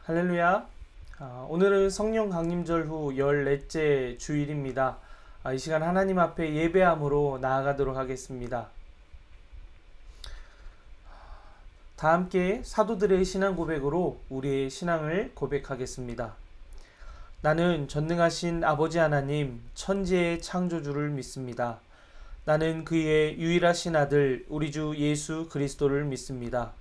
할렐루야. 오늘은 성령 강림절 후 14째 주일입니다. 이 시간 하나님 앞에 예배함으로 나아가도록 하겠습니다. 다 함께 사도들의 신앙 고백으로 우리의 신앙을 고백하겠습니다. 나는 전능하신 아버지 하나님, 천지의 창조주를 믿습니다. 나는 그의 유일하신 아들, 우리 주 예수 그리스도를 믿습니다.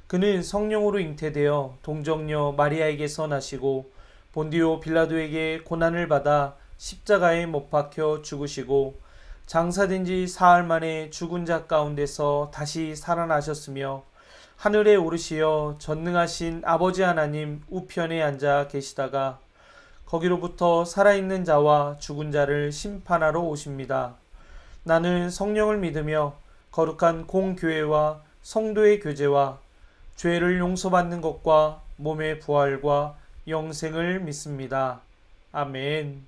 그는 성령으로 잉태되어 동정녀 마리아에게서 나시고 본디오 빌라도에게 고난을 받아 십자가에 못 박혀 죽으시고 장사된 지 사흘 만에 죽은 자 가운데서 다시 살아나셨으며 하늘에 오르시어 전능하신 아버지 하나님 우편에 앉아 계시다가 거기로부터 살아있는 자와 죽은 자를 심판하러 오십니다. 나는 성령을 믿으며 거룩한 공교회와 성도의 교제와 죄를 용서받는 것과 몸의 부활과 영생을 믿습니다. 아멘.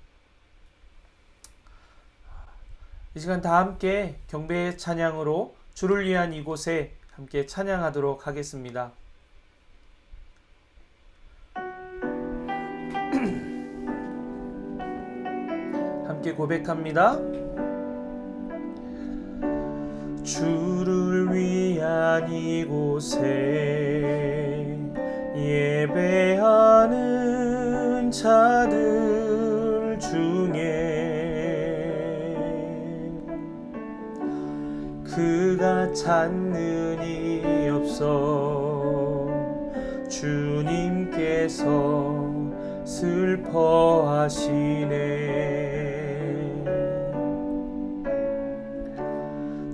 이 시간 다 함께 경배의 찬양으로 주를 위한 이곳에 함께 찬양하도록 하겠습니다. 함께 고백합니다. 주를 위한 이곳에 예배하는 자들 중에 그가 찾는 이 없어 주님께서 슬퍼하시네.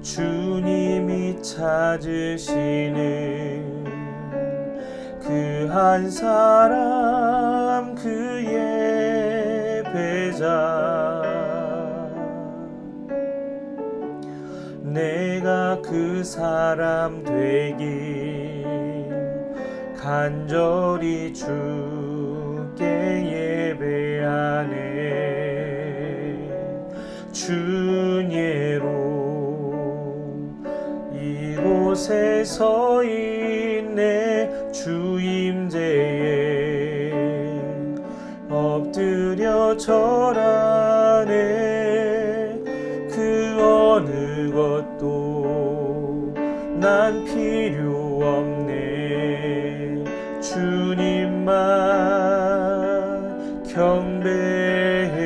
주님이 찾으시는 그 한 사람 그 예배자 내가 그 사람 되길 간절히 주께 예배하네. 주예로 이곳에 서 있네. 주 임재에 엎드려 절하네. 그 어느 것도 난 필요 없네. 주님만 경배해.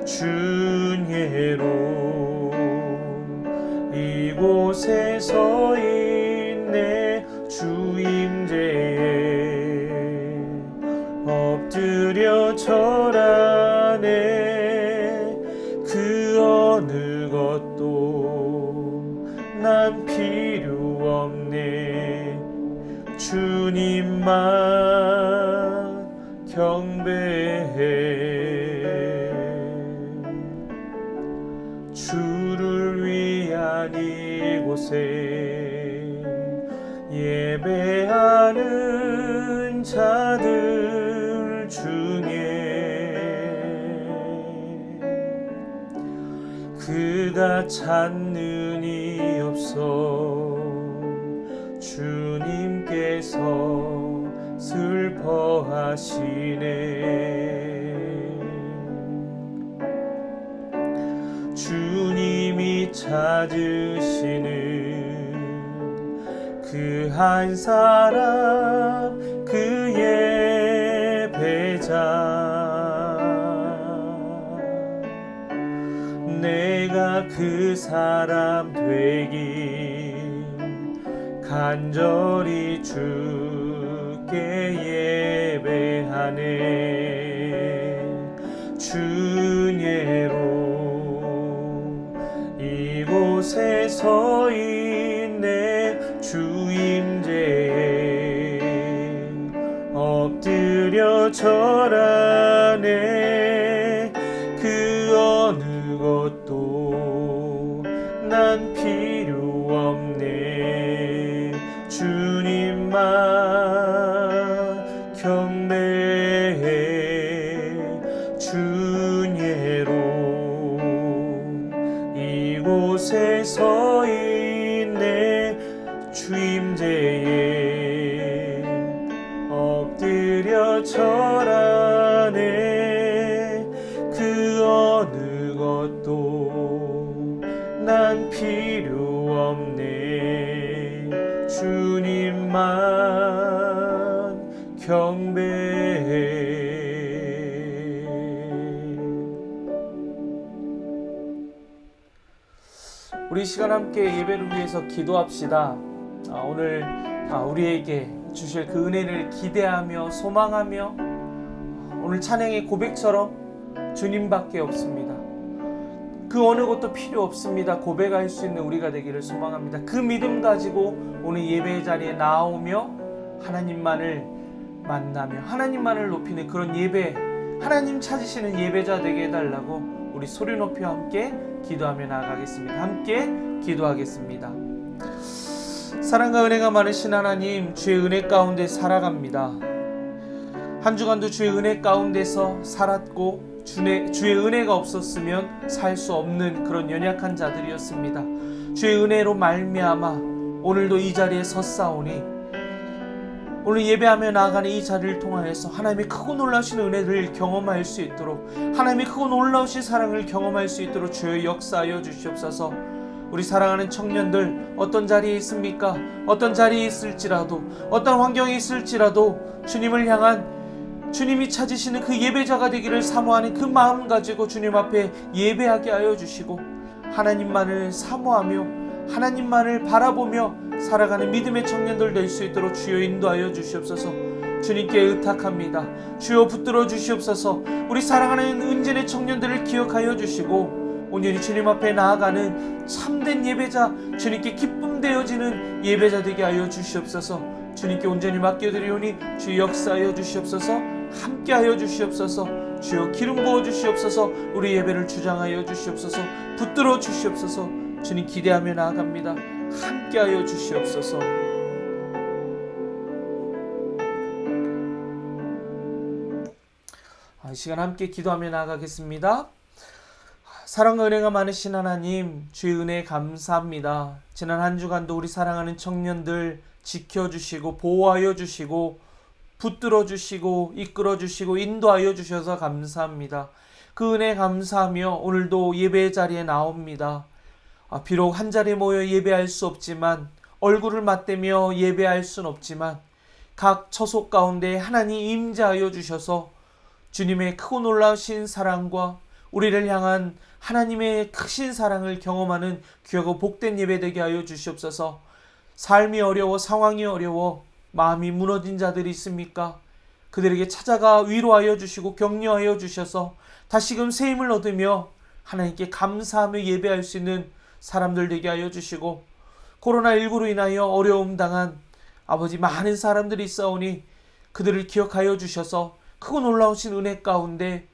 주예로 이곳에 서 있네. 주 임재에 엎드려 절하네. 그 어느 것도 난 필요 없네. 주님만 경배해. 주를 위한 이곳에 예배하는 자들 중에 그가 찾는 이 없어 주님께서 슬퍼하시네. 주님이 찾으시는 그 한 사람 그 예배자 내가 그 사람 되길 간절히 주께 예배하네. 주예로 이곳에 서 있네. 주 임재에 엎드려 절하네. 그 어느 것도 난 필요 없네. 주님만 경배해. 주예로 이곳에 서 있네. 주 임재에 필요 없네. 주님만 경배해. 우리 시간 함께 예배를 위해서 기도합시다. 오늘 우리에게 주실 그 은혜를 기대하며 소망하며 오늘 찬양의 고백처럼 주님밖에 없습니다. 그 어느 것도 필요 없습니다. 고백할 수 있는 우리가 되기를 소망합니다. 그 믿음 가지고 오늘 예배의 자리에 나오며 하나님만을 만나며 하나님만을 높이는 그런 예배, 하나님 찾으시는 예배자 되게 해달라고 우리 소리 높여 함께 기도하며 나아가겠습니다. 함께 기도하겠습니다. 사랑과 은혜가 많으신 하나님, 주의 은혜 가운데 살아갑니다. 한 주간도 주의 은혜 가운데서 살았고 주의 은혜가 없었으면 살 수 없는 그런 연약한 자들이었습니다. 주의 은혜로 말미암아 오늘도 이 자리에 섰사오니 오늘 예배하며 나아가는 이 자리를 통하여서 하나님의 크고 놀라우신 은혜를 경험할 수 있도록, 하나님의 크고 놀라우신 사랑을 경험할 수 있도록 주여 역사하여 주시옵소서. 우리 사랑하는 청년들 어떤 자리에 있습니까? 어떤 자리에 있을지라도, 어떤 환경에 있을지라도 주님을 향한, 주님이 찾으시는 그 예배자가 되기를 사모하는 그 마음 가지고 주님 앞에 예배하게 하여 주시고, 하나님만을 사모하며 하나님만을 바라보며 살아가는 믿음의 청년들 될 수 있도록 주여 인도하여 주시옵소서. 주님께 의탁합니다. 주여 붙들어 주시옵소서. 우리 사랑하는 은진의 청년들을 기억하여 주시고 온전히 주님 앞에 나아가는 참된 예배자, 주님께 기쁨 되어지는 예배자 되게 하여 주시옵소서. 주님께 온전히 맡겨드리오니 주여 역사하여 주시옵소서. 함께하여 주시옵소서. 주여 기름 부어 주시옵소서. 우리 예배를 주장하여 주시옵소서. 붙들어 주시옵소서. 주님 기대하며 나아갑니다. 함께하여 주시옵소서. 이 시간 함께 기도하며 나아가겠습니다. 사랑과 은혜가 많으신 하나님, 주의 은혜에 감사합니다. 지난 한 주간도 우리 사랑하는 청년들 지켜주시고 보호하여 주시고 붙들어 주시고 이끌어 주시고 인도하여 주셔서 감사합니다. 그 은혜에 감사하며 오늘도 예배의 자리에 나옵니다. 비록 한 자리에 모여 예배할 수 없지만, 얼굴을 맞대며 예배할 수는 없지만 각 처속 가운데 하나님 임재하여 주셔서 주님의 크고 놀라우신 사랑과 우리를 향한 하나님의 크신 사랑을 경험하는 귀하고 복된 예배 되게 하여 주시옵소서. 삶이 어려워, 상황이 어려워 마음이 무너진 자들이 있습니까? 그들에게 찾아가 위로하여 주시고 격려하여 주셔서 다시금 새 힘을 얻으며 하나님께 감사하며 예배할 수 있는 사람들 되게 하여 주시고, 코로나19로 인하여 어려움 당한 아버지 많은 사람들이 있사오니 그들을 기억하여 주셔서 크고 놀라우신 은혜 가운데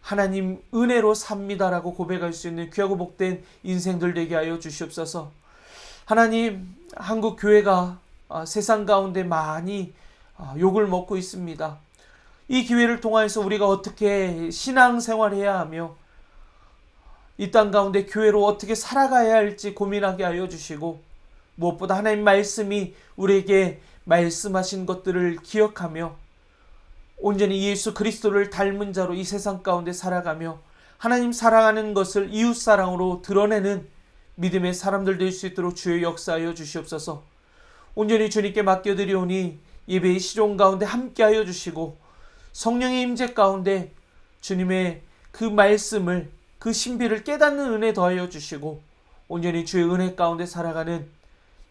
하나님 은혜로 삽니다라고 고백할 수 있는 귀하고 복된 인생들 되게 하여 주시옵소서. 하나님, 한국 교회가 세상 가운데 많이 욕을 먹고 있습니다. 이 기회를 통해서 우리가 어떻게 신앙생활해야 하며 이 땅 가운데 교회로 어떻게 살아가야 할지 고민하게 하여 주시고, 무엇보다 하나님 말씀이 우리에게 말씀하신 것들을 기억하며 온전히 예수 그리스도를 닮은 자로 이 세상 가운데 살아가며 하나님 사랑하는 것을 이웃사랑으로 드러내는 믿음의 사람들 될 수 있도록 주여 역사하여 주시옵소서. 온전히 주님께 맡겨드리오니 예배의 시종 가운데 함께하여 주시고 성령의 임재 가운데 주님의 그 말씀을, 그 신비를 깨닫는 은혜 더하여 주시고 온전히 주의 은혜 가운데 살아가는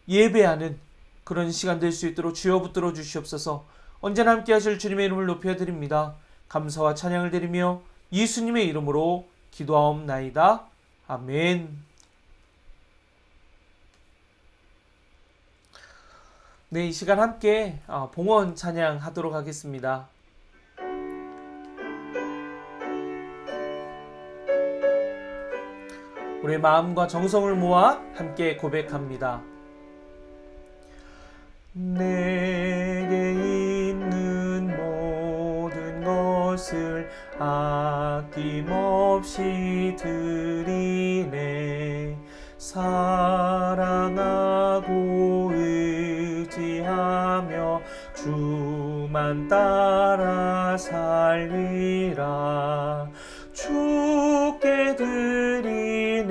예배하는 그런 시간 될 수 있도록 주여 붙들어 주시옵소서. 언제나 함께 하실 주님의 이름을 높여드립니다. 감사와 찬양을 드리며 예수님의 이름으로 기도하옵나이다. 아멘. 네, 이 시간 함께 봉헌 찬양하도록 하겠습니다. 우리의 마음과 정성을 모아 함께 고백합니다. 내게 있는 모든 것을 아낌없이 드리네. 사랑하고 의지하며 주만 따라 살리라. 주께 드리네.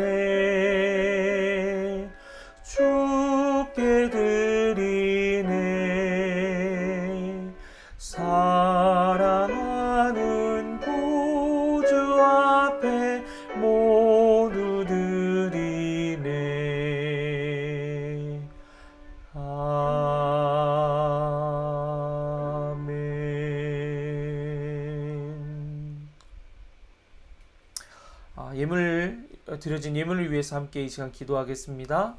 드려진 예물을 위해서 함께 이 시간 기도하겠습니다.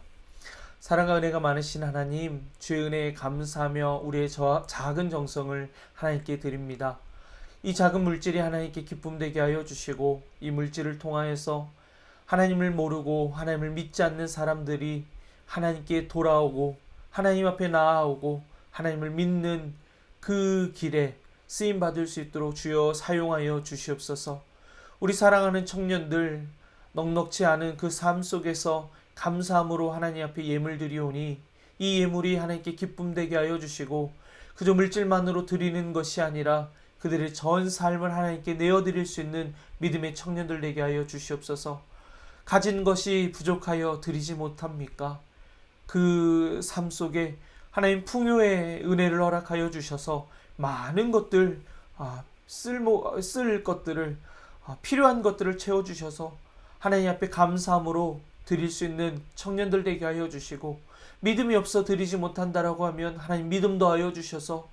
사랑과 은혜가 많으신 하나님, 주의 은혜에 감사하며 우리의 작은 정성을 하나님께 드립니다. 이 작은 물질이 하나님께 기쁨 되게 하여 주시고, 이 물질을 통하여서 하나님을 모르고 하나님을 믿지 않는 사람들이 하나님께 돌아오고 하나님 앞에 나아오고 하나님을 믿는 그 길에 쓰임 받을 수 있도록 주여 사용하여 주시옵소서. 우리 사랑하는 청년들, 넉넉지 않은 그 삶 속에서 감사함으로 하나님 앞에 예물 드리오니 이 예물이 하나님께 기쁨 되게 하여 주시고, 그저 물질만으로 드리는 것이 아니라 그들의 전 삶을 하나님께 내어드릴 수 있는 믿음의 청년들 되게 하여 주시옵소서. 가진 것이 부족하여 드리지 못합니까? 그 삶 속에 하나님 풍요의 은혜를 허락하여 주셔서 많은 것들, 쓸 것들을, 필요한 것들을 채워주셔서 하나님 앞에 감사함으로 드릴 수 있는 청년들 되게 하여 주시고, 믿음이 없어 드리지 못한다라고 하면 하나님 믿음 더하여 주셔서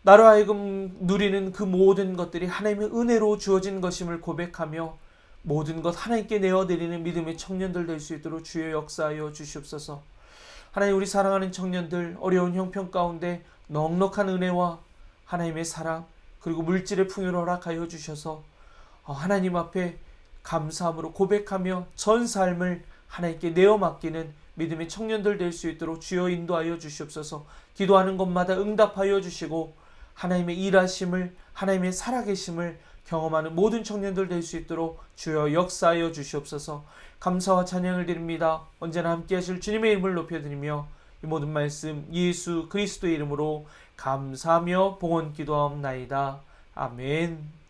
나로 하여금 누리는 그 모든 것들이 하나님의 은혜로 주어진 것임을 고백하며 모든 것 하나님께 내어드리는 믿음의 청년들 될 수 있도록 주여 역사하여 주시옵소서. 하나님, 우리 사랑하는 청년들, 어려운 형편 가운데 넉넉한 은혜와 하나님의 사랑 그리고 물질의 풍요를 허락하여 주셔서 하나님 앞에 감사함으로 고백하며 전 삶을 하나님께 내어 맡기는 믿음의 청년들 될 수 있도록 주여 인도하여 주시옵소서. 기도하는 것마다 응답하여 주시고 하나님의 일하심을, 하나님의 살아계심을 경험하는 모든 청년들 될 수 있도록 주여 역사하여 주시옵소서. 감사와 찬양을 드립니다. 언제나 함께 하실 주님의 이름을 높여드리며 이 모든 말씀 예수 그리스도의 이름으로 감사하며 봉헌 기도하옵나이다. 아멘.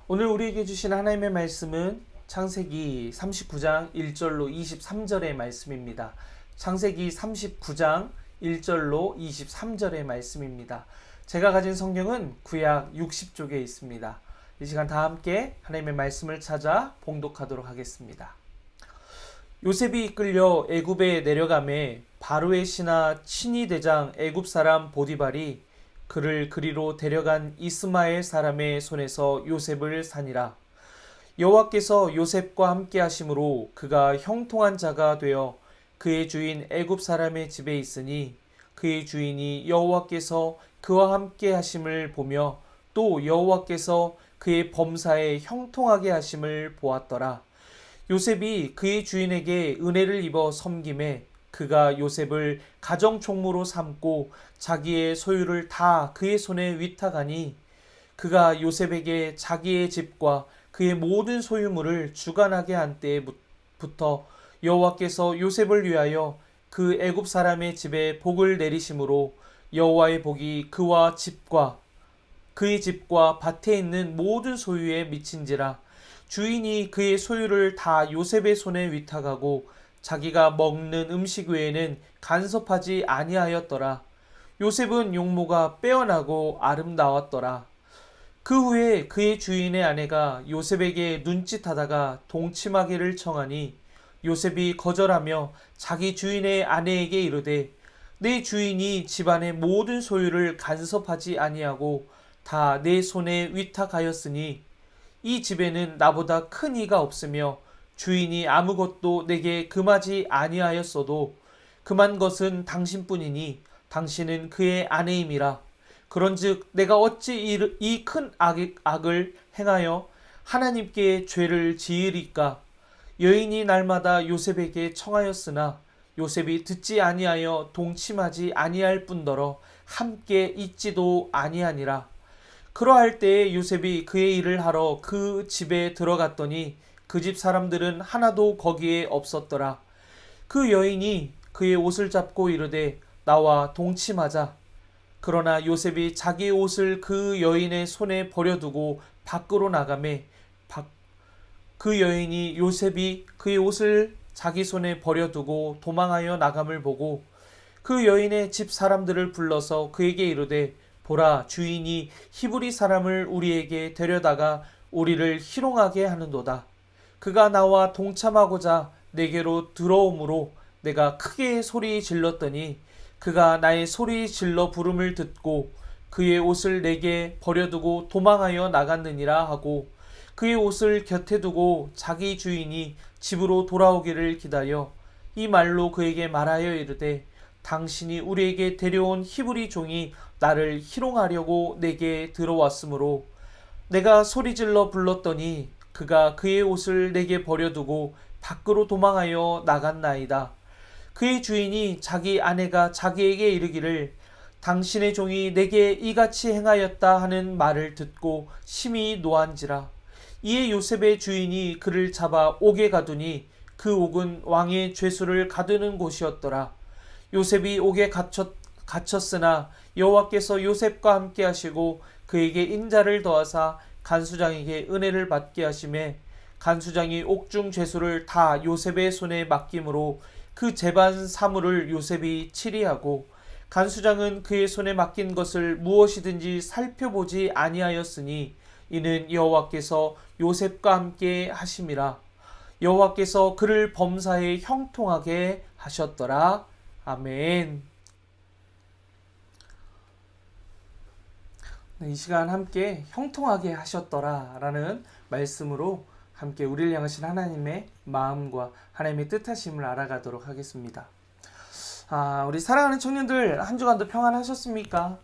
오늘 우리에게 주신 하나님의 말씀은 창세기 39장 1절로 23절의 말씀입니다. 창세기 39장 1절로 23절의 말씀입니다. 제가 가진 성경은 구약 60쪽에 있습니다. 이 시간 다 함께 하나님의 말씀을 찾아 봉독하도록 하겠습니다. 요셉이 이끌려 애굽에 내려가매 바로의 신하 친위 대장 애굽 사람 보디발이 그를 그리로 데려간 이스마엘 사람의 손에서 요셉을 산이라. 여호와께서 요셉과 함께 하심으로 그가 형통한 자가 되어 그의 주인 애굽 사람의 집에 있으니 그의 주인이 여호와께서 그와 함께 하심을 보며 또 여호와께서 그의 범사에 형통하게 하심을 보았더라. 요셉이 그의 주인에게 은혜를 입어 섬김에 그가 요셉을 가정총무로 삼고 자기의 소유를 다 그의 손에 위탁하니 그가 요셉에게 자기의 집과 그의 모든 소유물을 주관하게 한 때부터 여호와께서 요셉을 위하여 그 애굽 사람의 집에 복을 내리심으로 여호와의 복이 그와 집과 그의 집과 밭에 있는 모든 소유에 미친지라. 주인이 그의 소유를 다 요셉의 손에 위탁하고 자기가 먹는 음식 외에는 간섭하지 아니하였더라. 요셉은 용모가 빼어나고 아름다웠더라. 그 후에 그의 주인의 아내가 요셉에게 눈짓하다가 동침하기를 청하니 요셉이 거절하며 자기 주인의 아내에게 이르되 내 주인이 집안의 모든 소유를 간섭하지 아니하고 다 내 손에 위탁하였으니 이 집에는 나보다 큰 이가 없으며 주인이 아무것도 내게 금하지 아니하였어도 금한 것은 당신뿐이니 당신은 그의 아내임이라. 그런즉 내가 어찌 이 큰 악을 행하여 하나님께 죄를 지으리까. 여인이 날마다 요셉에게 청하였으나 요셉이 듣지 아니하여 동침하지 아니할 뿐더러 함께 있지도 아니하니라. 그러할 때에 요셉이 그의 일을 하러 그 집에 들어갔더니 그 집 사람들은 하나도 거기에 없었더라. 그 여인이 그의 옷을 잡고 이르되 나와 동침하자. 그러나 요셉이 자기의 옷을 그 여인의 손에 버려두고 밖으로 나가매 그 여인이 요셉이 그의 옷을 자기 손에 버려두고 도망하여 나감을 보고 그 여인의 집 사람들을 불러서 그에게 이르되 보라, 주인이 히브리 사람을 우리에게 데려다가 우리를 희롱하게 하는도다. 그가 나와 동참하고자 내게로 들어오므로 내가 크게 소리 질렀더니 그가 나의 소리 질러 부름을 듣고 그의 옷을 내게 버려두고 도망하여 나갔느니라 하고 그의 옷을 곁에 두고 자기 주인이 집으로 돌아오기를 기다려 이 말로 그에게 말하여 이르되 당신이 우리에게 데려온 히브리 종이 나를 희롱하려고 내게 들어왔으므로 내가 소리질러 불렀더니 그가 그의 옷을 내게 버려두고 밖으로 도망하여 나갔나이다. 그의 주인이 자기 아내가 자기에게 이르기를 당신의 종이 내게 이같이 행하였다 하는 말을 듣고 심히 노한지라. 이에 요셉의 주인이 그를 잡아 옥에 가두니 그 옥은 왕의 죄수를 가두는 곳이었더라. 요셉이 옥에 갇혔으나 여호와께서 요셉과 함께 하시고 그에게 인자를 더하사 간수장에게 은혜를 받게 하심에 간수장이 옥중 죄수를 다 요셉의 손에 맡김으로 그 재반 사물을 요셉이 치리하고 간수장은 그의 손에 맡긴 것을 무엇이든지 살펴보지 아니하였으니 이는 여호와께서 요셉과 함께 하심이라. 여호와께서 그를 범사에 형통하게 하셨더라. 아멘. 이 시간 함께 형통하게 하셨더라 라는 말씀으로 함께 우리를 향하신 하나님의 마음과 하나님의 뜻하심을 알아가도록 하겠습니다. 우리 사랑하는 청년들 한 주간도 평안하셨습니까?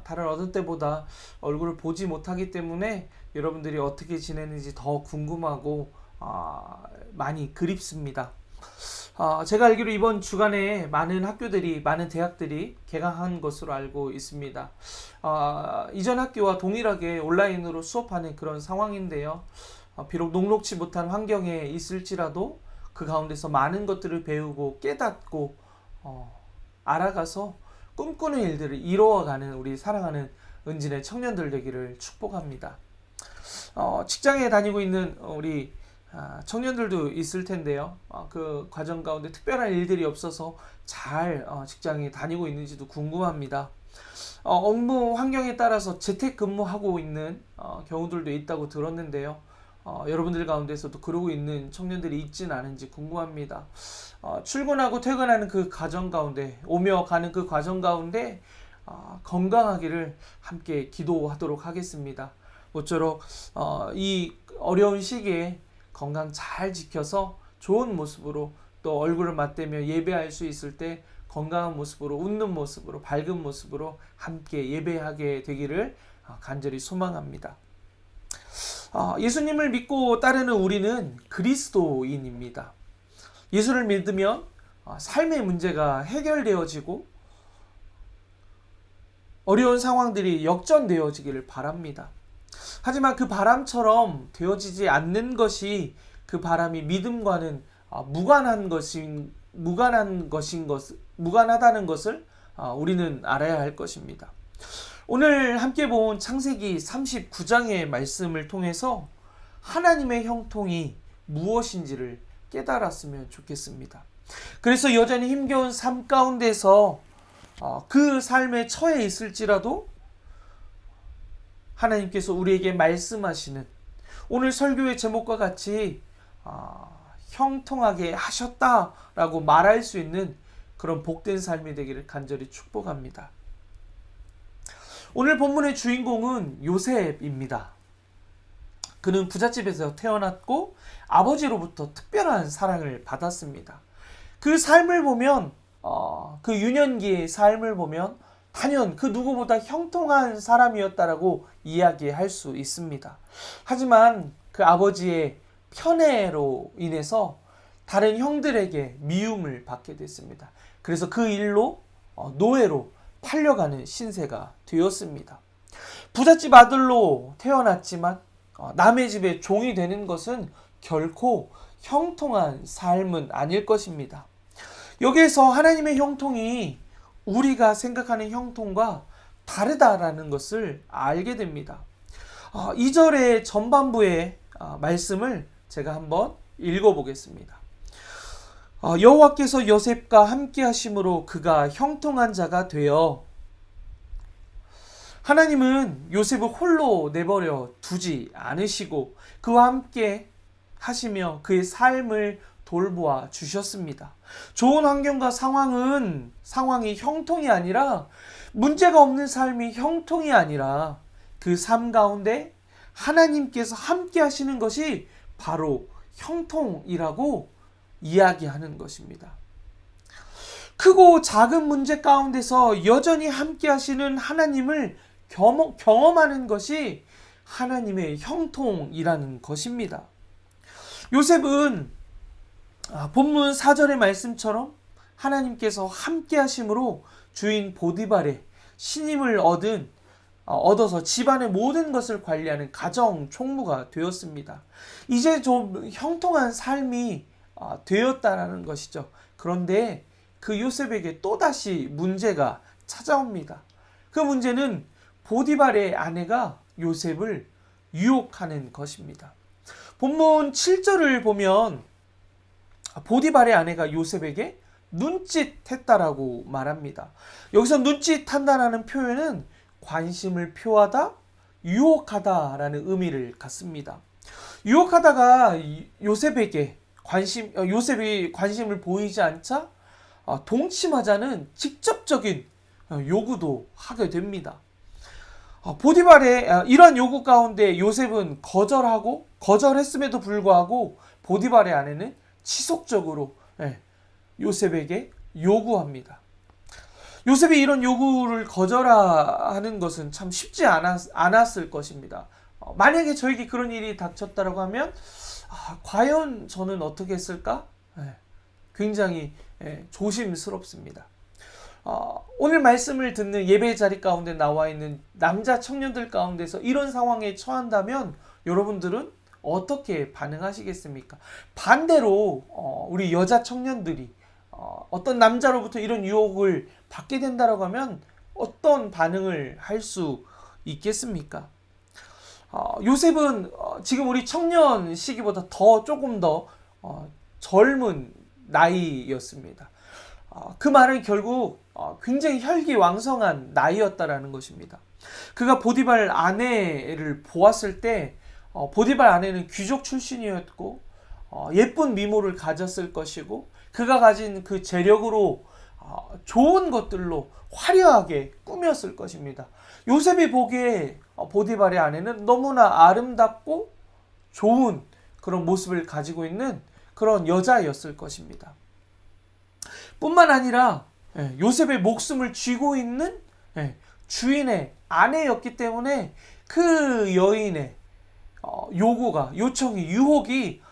다른 어떤 때보다 얼굴을 보지 못하기 때문에 여러분들이 어떻게 지내는지 더 궁금하고 많이 그립습니다. 제가 알기로 이번 주간에 많은 학교들이, 많은 대학들이 개강한 것으로 알고 있습니다. 이전 학교와 동일하게 온라인으로 수업하는 그런 상황인데요. 비록 녹록지 못한 환경에 있을지라도 그 가운데서 많은 것들을 배우고 깨닫고 알아가서 꿈꾸는 일들을 이루어가는 우리 사랑하는 은진의 청년들 되기를 축복합니다. 직장에 다니고 있는 우리 청년들도 있을 텐데요. 그 과정 가운데 특별한 일들이 없어서 잘 직장에 다니고 있는지도 궁금합니다. 업무 환경에 따라서 재택근무하고 있는 경우들도 있다고 들었는데요. 여러분들 가운데서도 그러고 있는 청년들이 있진 않은지 궁금합니다. 출근하고 퇴근하는 그 과정 가운데, 오며 가는 그 과정 가운데 건강하기를 함께 기도하도록 하겠습니다. 모쪼록 이 어려운 시기에 건강 잘 지켜서 좋은 모습으로 또 얼굴을 맞대며 예배할 수 있을 때 건강한 모습으로, 웃는 모습으로, 밝은 모습으로 함께 예배하게 되기를 간절히 소망합니다. 예수님을 믿고 따르는 우리는 그리스도인입니다. 예수를 믿으면 삶의 문제가 해결되어지고 어려운 상황들이 역전되어지기를 바랍니다. 하지만 그 바람처럼 되어지지 않는 것이 그 바람이 믿음과는 무관하다는 것을 우리는 알아야 할 것입니다. 오늘 함께 본 창세기 39장의 말씀을 통해서 하나님의 형통이 무엇인지를 깨달았으면 좋겠습니다. 그래서 여전히 힘겨운 삶 가운데서 그 삶에 처해 있을지라도 하나님께서 우리에게 말씀하시는 오늘 설교의 제목과 같이 형통하게 하셨다라고 말할 수 있는 그런 복된 삶이 되기를 간절히 축복합니다. 오늘 본문의 주인공은 요셉입니다. 그는 부잣집에서 태어났고 아버지로부터 특별한 사랑을 받았습니다. 그 삶을 보면 그 유년기의 삶을 보면 단연 그 누구보다 형통한 사람이었다라고 이야기할 수 있습니다. 하지만 그 아버지의 편애로 인해서 다른 형들에게 미움을 받게 됐습니다. 그래서 그 일로 노예로 팔려가는 신세가 되었습니다. 부잣집 아들로 태어났지만 남의 집에 종이 되는 것은 결코 형통한 삶은 아닐 것입니다. 여기에서 하나님의 형통이 우리가 생각하는 형통과 다르다라는 것을 알게 됩니다. 2절의 전반부의 말씀을 제가 한번 읽어보겠습니다. 여호와께서 요셉과 함께 하심으로 그가 형통한 자가 되어. 하나님은 요셉을 홀로 내버려 두지 않으시고 그와 함께 하시며 그의 삶을 돌보아 주셨습니다. 좋은 환경과 상황이 형통이 아니라, 문제가 없는 삶이 형통이 아니라 그 삶 가운데 하나님께서 함께 하시는 것이 바로 형통이라고 이야기하는 것입니다. 크고 작은 문제 가운데서 여전히 함께 하시는 하나님을 경험하는 것이 하나님의 형통이라는 것입니다. 요셉은 본문 4절의 말씀처럼 하나님께서 함께 하심으로 주인 보디발의 신임을 얻어서 집안의 모든 것을 관리하는 가정 총무가 되었습니다. 이제 좀 형통한 삶이 되었다라는 것이죠. 그런데 그 요셉에게 또다시 문제가 찾아옵니다. 그 문제는 보디발의 아내가 요셉을 유혹하는 것입니다. 본문 7절을 보면 보디발의 아내가 요셉에게 눈짓했다라고 말합니다. 여기서 눈짓한다라는 표현은 관심을 표하다, 유혹하다라는 의미를 갖습니다. 유혹하다가 요셉이 관심을 보이지 않자 동침하자는 직접적인 요구도 하게 됩니다. 보디발의 이러한 요구 가운데 요셉은 거절했음에도 불구하고 보디발의 아내는 지속적으로 요셉에게 요구합니다. 요셉이 이런 요구를 거절하는 것은 참 쉽지 않았을 것입니다. 만약에 저에게 그런 일이 닥쳤다고 하면 과연 저는 어떻게 했을까? 굉장히 조심스럽습니다. 오늘 말씀을 듣는 예배 자리 가운데 나와 있는 남자 청년들 가운데서 이런 상황에 처한다면 여러분들은 어떻게 반응하시겠습니까? 반대로 우리 여자 청년들이 어떤 남자로부터 이런 유혹을 받게 된다고 하면 어떤 반응을 할 수 있겠습니까? 요셉은 지금 우리 청년 시기보다 조금 더 젊은 나이였습니다. 그 말은 결국 굉장히 혈기왕성한 나이였다라는 것입니다. 그가 보디발 아내를 보았을 때 보디발 아내는 귀족 출신이었고 예쁜 미모를 가졌을 것이고 그가 가진 그 재력으로 좋은 것들로 화려하게 꾸몄을 것입니다. 요셉이 보기에 보디발의 아내는 너무나 아름답고 좋은 그런 모습을 가지고 있는 그런 여자였을 것입니다. 뿐만 아니라 요셉의 목숨을 쥐고 있는 주인의 아내였기 때문에 그 여인의 요청이, 유혹이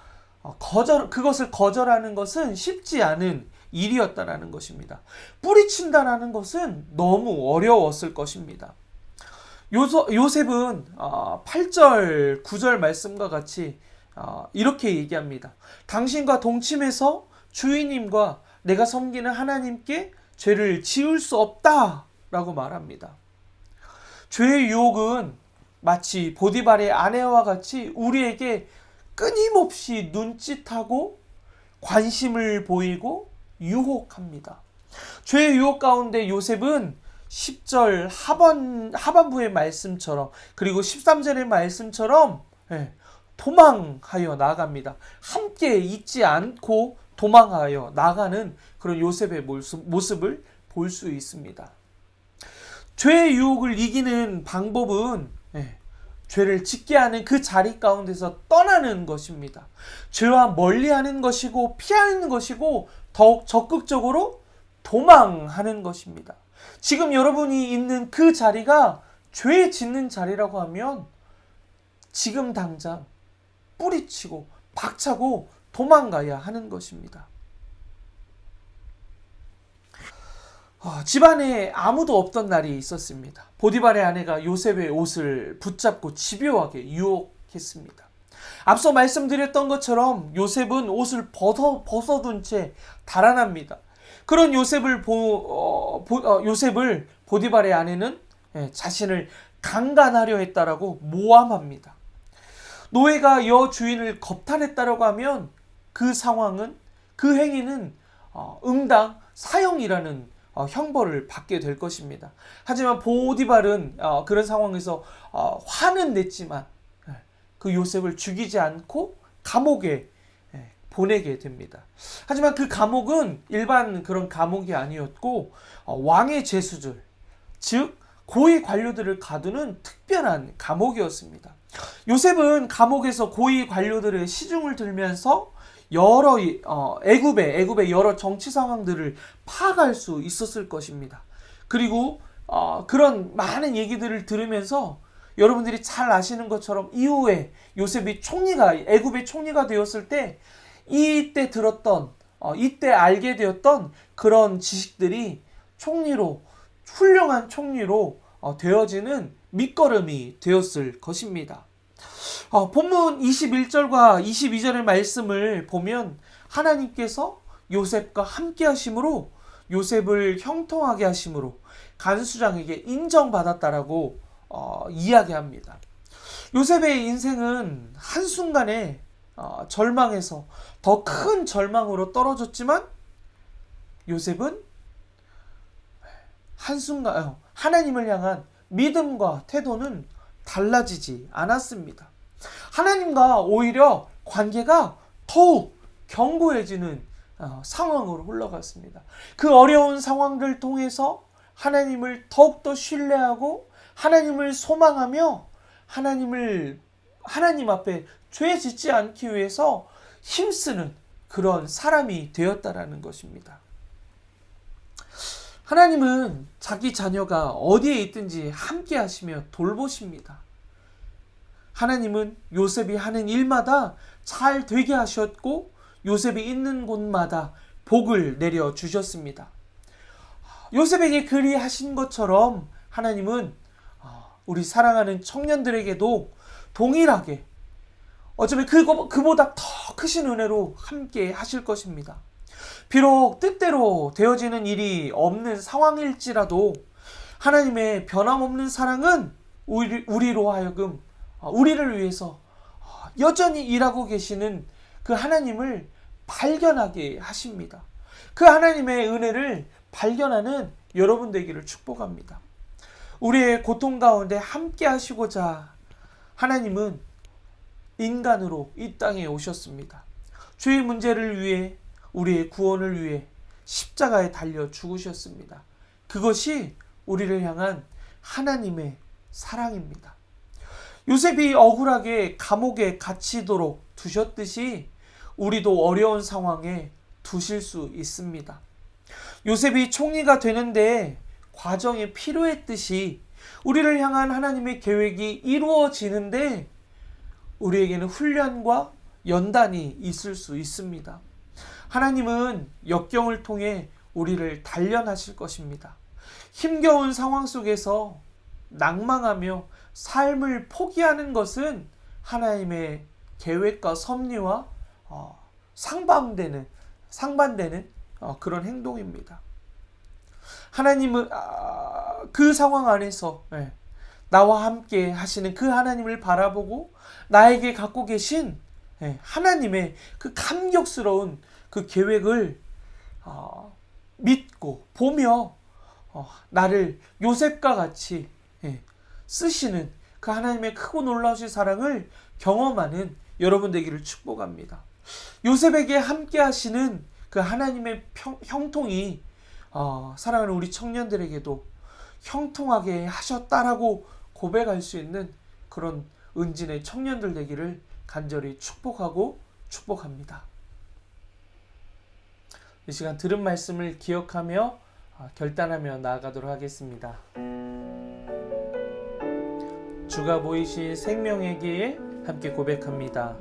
그것을 거절하는 것은 쉽지 않은 일이었다라는 것입니다. 뿌리친다라는 것은 너무 어려웠을 것입니다. 요셉은 8절, 9절 말씀과 같이 이렇게 얘기합니다. 당신과 동침해서 주인님과 내가 섬기는 하나님께 죄를 지을 수 없다라고 말합니다. 죄의 유혹은 마치 보디발의 아내와 같이 우리에게 끊임없이 눈짓하고 관심을 보이고 유혹합니다. 죄의 유혹 가운데 요셉은 10절 하반부의 말씀처럼 그리고 13절의 말씀처럼 도망하여 나갑니다. 함께 있지 않고 도망하여 나가는 그런 요셉의 모습을 볼 수 있습니다. 죄의 유혹을 이기는 방법은 죄를 짓게 하는 그 자리 가운데서 떠나는 것입니다. 죄와 멀리하는 것이고 피하는 것이고 더욱 적극적으로 도망하는 것입니다. 지금 여러분이 있는 그 자리가 죄 짓는 자리라고 하면 지금 당장 뿌리치고 박차고 도망가야 하는 것입니다. 집안에 아무도 없던 날이 있었습니다. 보디발의 아내가 요셉의 옷을 붙잡고 집요하게 유혹했습니다. 앞서 말씀드렸던 것처럼 요셉은 옷을 벗어둔 채 달아납니다. 그런 요셉을 보디발의 아내는 자신을 강간하려 했다라고 모함합니다. 노예가 여주인을 겁탈했다라고 하면 그 상황은, 그 행위는 응당 사형이라는 형벌을 받게 될 것입니다. 하지만 보디발은 그런 상황에서 화는 냈지만 그 요셉을 죽이지 않고 감옥에 보내게 됩니다. 하지만 그 감옥은 일반 그런 감옥이 아니었고 왕의 제수들, 즉 고위 관료들을 가두는 특별한 감옥이었습니다. 요셉은 감옥에서 고위 관료들의 시중을 들면서 여러 애굽의 여러 정치 상황들을 파악할 수 있었을 것입니다. 그리고 그런 많은 얘기들을 들으면서 여러분들이 잘 아시는 것처럼 이후에 요셉이 애굽의 총리가 되었을 때 이때 이때 알게 되었던 그런 지식들이 훌륭한 총리로 되어지는 밑거름이 되었을 것입니다. 본문 21절과 22절의 말씀을 보면 하나님께서 요셉과 함께 하심으로 요셉을 형통하게 하심으로 간수장에게 인정받았다라고 이야기합니다. 요셉의 인생은 한순간에 절망에서 더 큰 절망으로 떨어졌지만 요셉은 한순간 하나님을 향한 믿음과 태도는 달라지지 않았습니다. 하나님과 오히려 관계가 더욱 견고해지는 상황으로 흘러갔습니다. 그 어려운 상황들 통해서 하나님을 더욱더 신뢰하고 하나님을 소망하며 하나님 앞에 죄 짓지 않기 위해서 힘쓰는 그런 사람이 되었다라는 것입니다. 하나님은 자기 자녀가 어디에 있든지 함께 하시며 돌보십니다. 하나님은 요셉이 하는 일마다 잘 되게 하셨고 요셉이 있는 곳마다 복을 내려 주셨습니다. 요셉에게 그리 하신 것처럼 하나님은 우리 사랑하는 청년들에게도 동일하게 어쩌면 그보다 더 크신 은혜로 함께 하실 것입니다. 비록 뜻대로 되어지는 일이 없는 상황일지라도 하나님의 변함없는 사랑은 우리로 하여금 우리를 위해서 여전히 일하고 계시는 그 하나님을 발견하게 하십니다. 그 하나님의 은혜를 발견하는 여러분 되기를 축복합니다. 우리의 고통 가운데 함께 하시고자 하나님은 인간으로 이 땅에 오셨습니다. 죄의 문제를 위해 우리의 구원을 위해 십자가에 달려 죽으셨습니다. 그것이 우리를 향한 하나님의 사랑입니다. 요셉이 억울하게 감옥에 갇히도록 두셨듯이 우리도 어려운 상황에 두실 수 있습니다. 요셉이 총리가 되는데 과정이 필요했듯이 우리를 향한 하나님의 계획이 이루어지는데 우리에게는 훈련과 연단이 있을 수 있습니다. 하나님은 역경을 통해 우리를 단련하실 것입니다. 힘겨운 상황 속에서 낭망하며 삶을 포기하는 것은 하나님의 계획과 섭리와 상반되는 그런 행동입니다. 하나님은 그 상황 안에서 나와 함께 하시는 그 하나님을 바라보고 나에게 갖고 계신 하나님의 그 감격스러운 그 계획을 믿고 보며 나를 요셉과 같이 쓰시는 그 하나님의 크고 놀라우신 사랑을 경험하는 여러분 되기를 축복합니다. 요셉에게 함께 하시는 그 하나님의 형통이 사랑하는 우리 청년들에게도 형통하게 하셨다라고 고백할 수 있는 그런 은진의 청년들 되기를 간절히 축복합니다. 이 시간 들은 말씀을 기억하며 결단하며 나아가도록 하겠습니다. 주가 보이신 생명의 길 함께 고백합니다.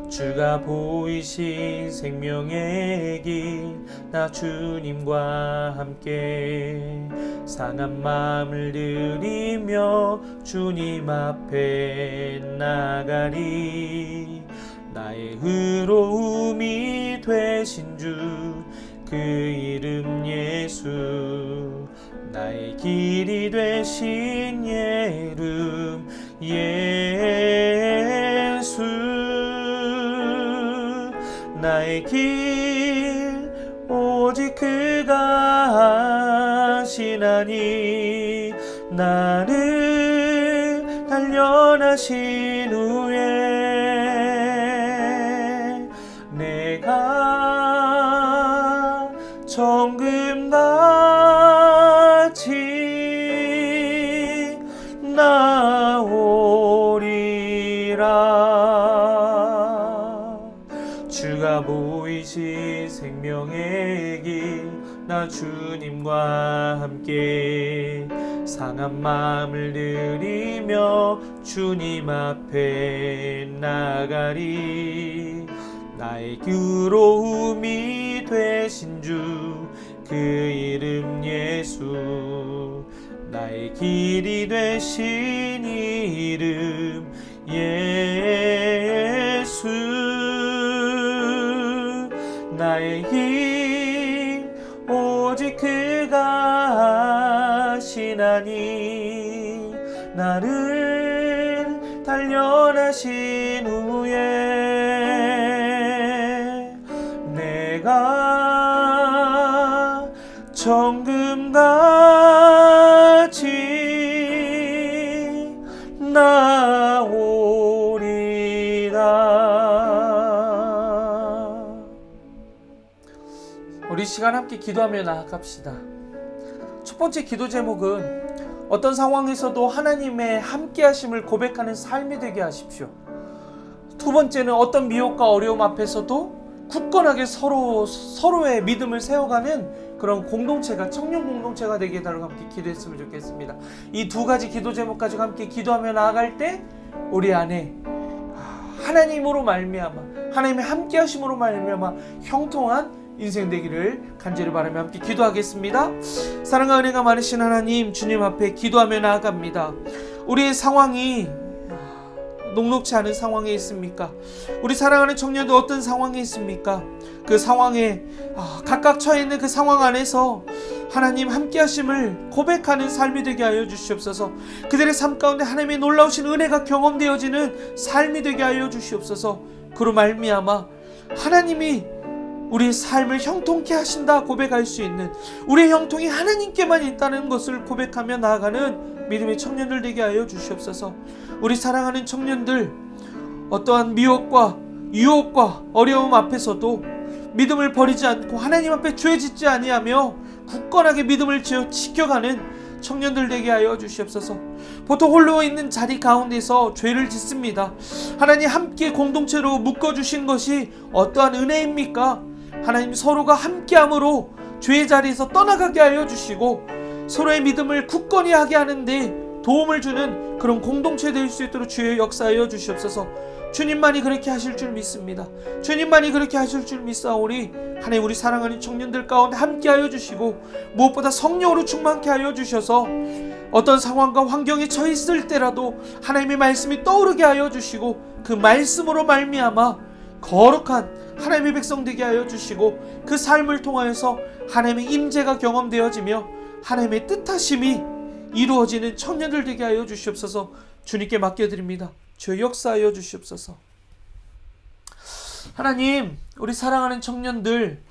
주가 보이신 생명의 길 나 주님과 함께 상한 마음을 들이며 주님 앞에 나가리. 나의 의로움이 되신 주 그 이름 예수 나의 길이 되신 이름 예수 나의 길 오직 그가 하시나니 나를 단련하신 후에 내가 정금같이 나오리. 되길 나 주님과 함께 상한 마음을 들이며 주님 앞에 나가리. 나의 의로움이 되신 주 그 이름 예수, 나의 길이 되신 이름 예수. 나의 힘 오직 그가 하시나니 나를 단련하신 후에 내가 정금같이 나오리라. 우리 시간 함께 기도하며 나아갑시다. 첫 번째 기도 제목은 어떤 상황에서도 하나님의 함께하심을 고백하는 삶이 되게 하십시오. 두 번째는 어떤 미혹과 어려움 앞에서도 굳건하게 서로의 믿음을 세워가는 그런 공동체가, 청년 공동체가 되게 해달라고 함께 기도했으면 좋겠습니다. 이 두 가지 기도 제목 가지고 함께 기도하며 나아갈 때 우리 안에 하나님으로 말미암아, 하나님의 함께하심으로 말미암아 형통한 인생 되기를 간절히 바라며 함께 기도하겠습니다. 사랑과 은혜가 많으신 하나님, 주님 앞에 기도하며 나아갑니다. 우리의 상황이 녹록지 않은 상황에 있습니까? 우리 사랑하는 청년들 어떤 상황에 있습니까? 그 상황에 각각 처해 있는 그 상황 안에서 하나님 함께 하심을 고백하는 삶이 되게 하여 주시옵소서. 그들의 삶 가운데 하나님의 놀라우신 은혜가 경험되어지는 삶이 되게 하여 주시옵소서. 그로 말미암아 하나님이 우리의 삶을 형통케 하신다 고백할 수 있는, 우리의 형통이 하나님께만 있다는 것을 고백하며 나아가는 믿음의 청년들 되게 하여 주시옵소서. 우리 사랑하는 청년들, 어떠한 미혹과 유혹과 어려움 앞에서도 믿음을 버리지 않고 하나님 앞에 죄 짓지 아니하며 굳건하게 믿음을 지켜가는 청년들 되게 하여 주시옵소서. 보통 홀로 있는 자리 가운데서 죄를 짓습니다. 하나님 함께 공동체로 묶어주신 것이 어떠한 은혜입니까? 하나님 서로가 함께함으로 죄의 자리에서 떠나가게 하여 주시고 서로의 믿음을 굳건히 하게 하는데 도움을 주는 그런 공동체 될 수 있도록 주여 역사하여 주시옵소서. 주님만이 그렇게 하실 줄 믿습니다. 주님만이 그렇게 하실 줄 믿사오니 하나님 우리 사랑하는 청년들 가운데 함께하여 주시고 무엇보다 성령으로 충만케 하여 주셔서 어떤 상황과 환경에 처해 있을 때라도 하나님의 말씀이 떠오르게 하여 주시고 그 말씀으로 말미암아 거룩한 하나님의 백성 되게 하여 주시고 그 삶을 통하여서 하나님의 임재가 경험되어지며 하나님의 뜻하심이 이루어지는 청년들 되게 하여 주시옵소서. 주님께 맡겨드립니다. 주여 역사하여 주시옵소서. 하나님, 우리 사랑하는 청년들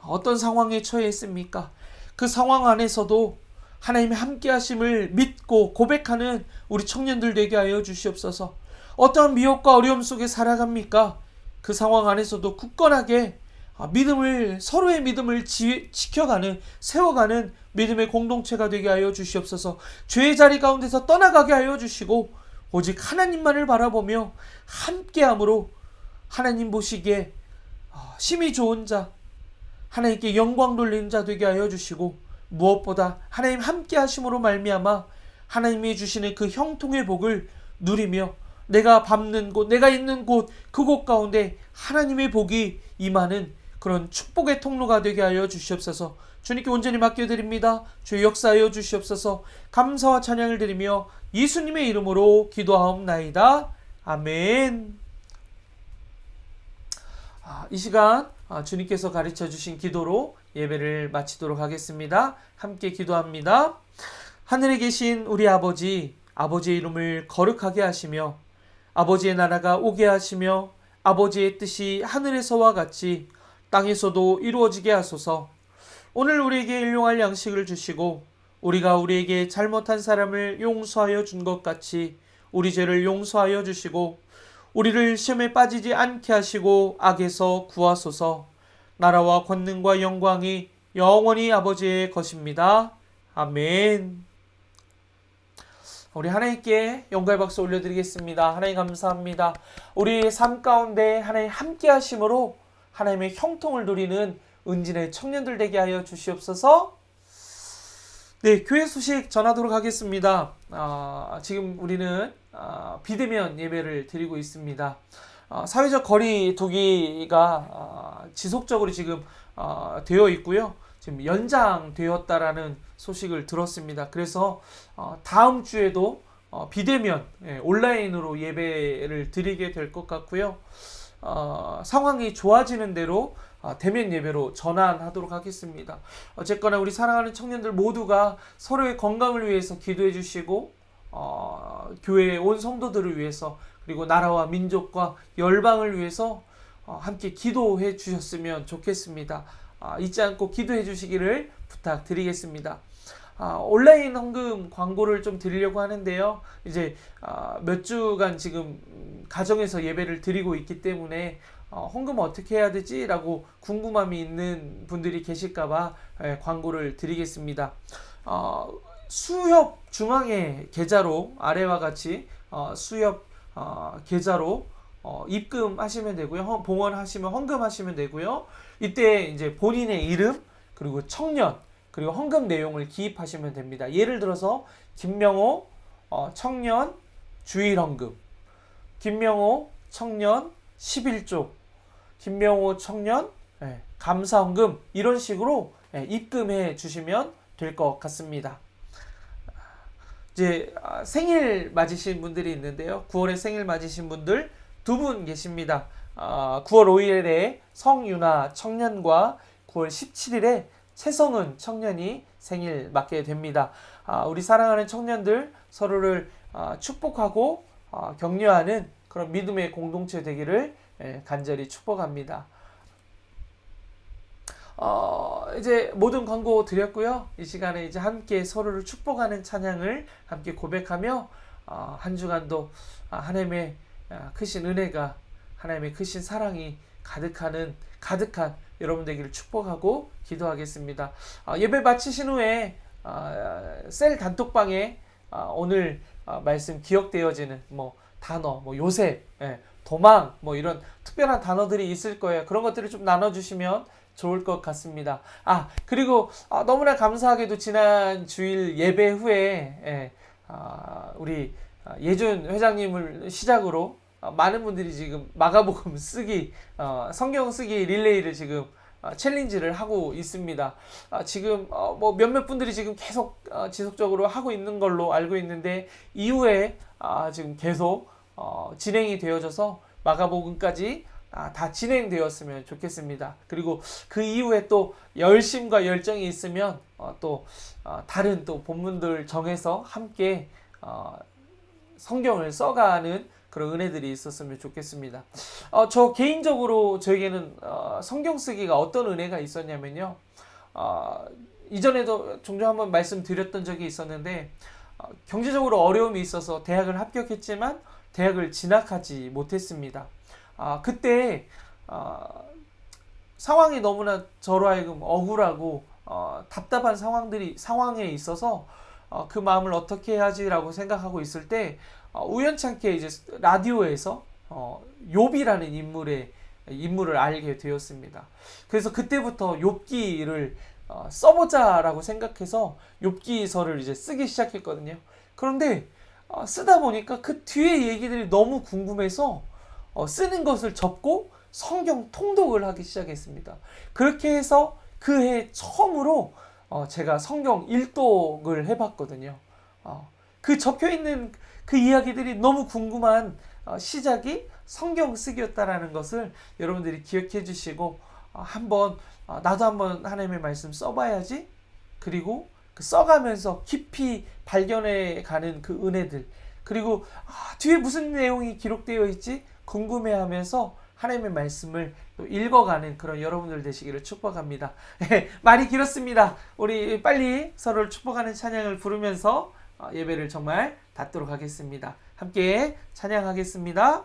어떤 상황에 처해 있습니까? 그 상황 안에서도 하나님의 함께하심을 믿고 고백하는 우리 청년들 되게 하여 주시옵소서. 어떠한 미혹과 어려움 속에 살아갑니까? 그 상황 안에서도 굳건하게 서로의 믿음을 지켜가는, 세워가는 믿음의 공동체가 되게 하여 주시옵소서. 죄의 자리 가운데서 떠나가게 하여 주시고 오직 하나님만을 바라보며 함께함으로 하나님 보시기에 심히 좋은 자, 하나님께 영광 돌리는 자 되게 하여 주시고 무엇보다 하나님 함께 하심으로 말미암아 하나님이 주시는 그 형통의 복을 누리며 내가 밟는 곳, 내가 있는 곳, 그곳 가운데 하나님의 복이 임하는 그런 축복의 통로가 되게 하여 주시옵소서. 주님께 온전히 맡겨드립니다. 주의 역사하여 주시옵소서. 감사와 찬양을 드리며 예수님의 이름으로 기도하옵나이다. 아멘. 이 시간 주님께서 가르쳐 주신 기도로 예배를 마치도록 하겠습니다. 함께 기도합니다. 하늘에 계신 우리 아버지, 아버지의 이름을 거룩하게 하시며 아버지의 나라가 오게 하시며 아버지의 뜻이 하늘에서와 같이 땅에서도 이루어지게 하소서. 오늘 우리에게 일용할 양식을 주시고 우리가 우리에게 잘못한 사람을 용서하여 준 것 같이 우리 죄를 용서하여 주시고 우리를 시험에 빠지지 않게 하시고 악에서 구하소서. 나라와 권능과 영광이 영원히 아버지의 것입니다. 아멘. 우리 하나님께 영광의 박수 올려드리겠습니다. 하나님 감사합니다. 우리의 삶 가운데 하나님 함께 하심으로 하나님의 형통을 누리는 은진의 청년들 되게 하여 주시옵소서. 네, 교회 소식 전하도록 하겠습니다. 지금 우리는 비대면 예배를 드리고 있습니다. 사회적 거리 두기가 지속적으로 지금 되어 있고요. 지금 연장되었다라는 소식을 들었습니다. 그래서 다음 주에도 비대면 온라인으로 예배를 드리게 될 것 같고요. 상황이 좋아지는 대로 대면 예배로 전환하도록 하겠습니다. 어쨌거나 우리 사랑하는 청년들 모두가 서로의 건강을 위해서 기도해 주시고 교회의 온 성도들을 위해서 그리고 나라와 민족과 열방을 위해서 함께 기도해 주셨으면 좋겠습니다. 잊지 않고 기도해 주시기를 부탁드리겠습니다. 온라인 헌금 광고를 좀 드리려고 하는데요. 이제 몇 주간 지금 가정에서 예배를 드리고 있기 때문에 헌금 어떻게 해야 되지? 라고 궁금함이 있는 분들이 계실까봐 광고를 드리겠습니다. 수협 중앙회 계좌로 아래와 같이 수협 계좌로 입금하시면 되고요. 봉헌하시면 헌금하시면 되고요. 이때 이제 본인의 이름 그리고 청년 그리고 헌금 내용을 기입하시면 됩니다. 예를 들어서 김명호 청년 주일헌금, 김명호 청년 11조, 김명호 청년 감사헌금 이런 식으로 입금해 주시면 될 것 같습니다. 이제 생일 맞으신 분들이 있는데요. 9월에 생일 맞으신 분들 2분 계십니다. 9월 5일에 성윤아 청년과 9월 17일에 최성은 청년이 생일 맞게 됩니다. 우리 사랑하는 청년들 서로를 축복하고 격려하는 그런 믿음의 공동체 되기를 간절히 축복합니다. 이제 모든 광고 드렸고요. 이 시간에 이제 함께 서로를 축복하는 찬양을 함께 고백하며 한 주간도 하나님의 크신 은혜가 하나님의 크신 사랑이 가득한 여러분 되기를 축복하고 기도하겠습니다. 예배 마치신 후에 셀 단톡방에 오늘 말씀 기억되어지는 단어, 요셉, 도망 이런 특별한 단어들이 있을 거예요. 그런 것들을 좀 나눠주시면 좋을 것 같습니다. 그리고 너무나 감사하게도 지난 주일 예배 후에 우리 예준 회장님을 시작으로 많은 분들이 지금 마가복음 쓰기, 성경 쓰기 릴레이를 지금 챌린지를 하고 있습니다. 지금 몇몇 분들이 지금 계속 지속적으로 하고 있는 걸로 알고 있는데 이후에 지금 계속 진행이 되어져서 마가복음까지 다 진행되었으면 좋겠습니다. 그리고 그 이후에 또 열심과 열정이 있으면 또 다른 또 본문들 정해서 함께 성경을 써가는 그런 은혜들이 있었으면 좋겠습니다. 저 개인적으로 저에게는 성경 쓰기가 어떤 은혜가 있었냐면요. 이전에도 종종 한번 말씀드렸던 적이 있었는데 경제적으로 어려움이 있어서 대학을 합격했지만 대학을 진학하지 못했습니다. 그때 상황이 너무나 저로 하여금 억울하고 답답한 상황에 있어서 그 마음을 어떻게 해야지라고 생각하고 있을 때 우연찮게 이제 라디오에서 욥이라는 인물을 알게 되었습니다. 그래서 그때부터 욥기를 써보자라고 생각해서 욥기서를 이제 쓰기 시작했거든요. 그런데 쓰다 보니까 그 뒤에 얘기들이 너무 궁금해서 쓰는 것을 접고 성경 통독을 하기 시작했습니다. 그렇게 해서 그 해 처음으로 제가 성경 일독을 해봤거든요. 그 적혀있는 그 이야기들이 너무 궁금한 시작이 성경 쓰기였다라는 것을 여러분들이 기억해 주시고 나도 한번 하나님의 말씀 써봐야지. 그리고 그 써가면서 깊이 발견해 가는 그 은혜들, 그리고 뒤에 무슨 내용이 기록되어 있지 궁금해하면서 하나님의 말씀을 또 읽어가는 그런 여러분들 되시기를 축복합니다. 말이 길었습니다. 우리 빨리 서로를 축복하는 찬양을 부르면서 예배를 정말 닫도록 하겠습니다. 함께 찬양하겠습니다.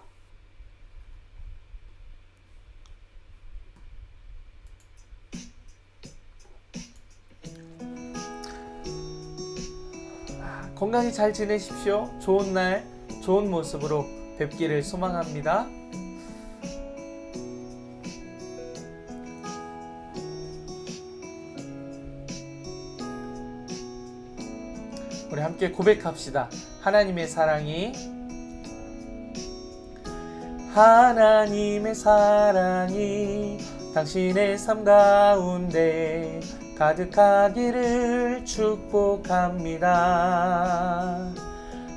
건강히 잘 지내십시오. 좋은 날, 좋은 모습으로 뵙기를 소망합니다. 우리 함께 고백합시다. 하나님의 사랑이 당신의 삶 가운데 가득하기를 축복합니다.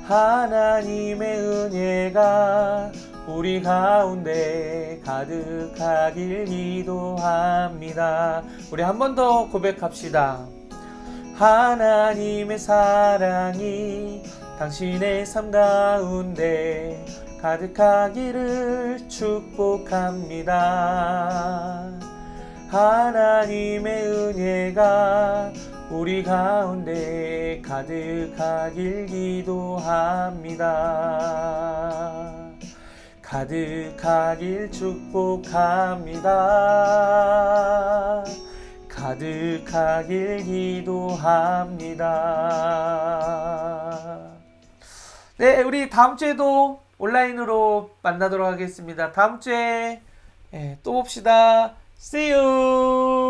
하나님의 은혜가 우리 가운데 가득하길 기도합니다. 우리 한 번 더 고백합시다. 하나님의 사랑이 당신의 삶 가운데 가득하기를 축복합니다. 하나님의 은혜가 우리 가운데 가득하길 기도합니다. 가득하길 축복합니다. 가득하길 기도합니다. 네, 우리 다음 주에도 온라인으로 만나도록 하겠습니다. 다음 주에 또 봅시다. See you!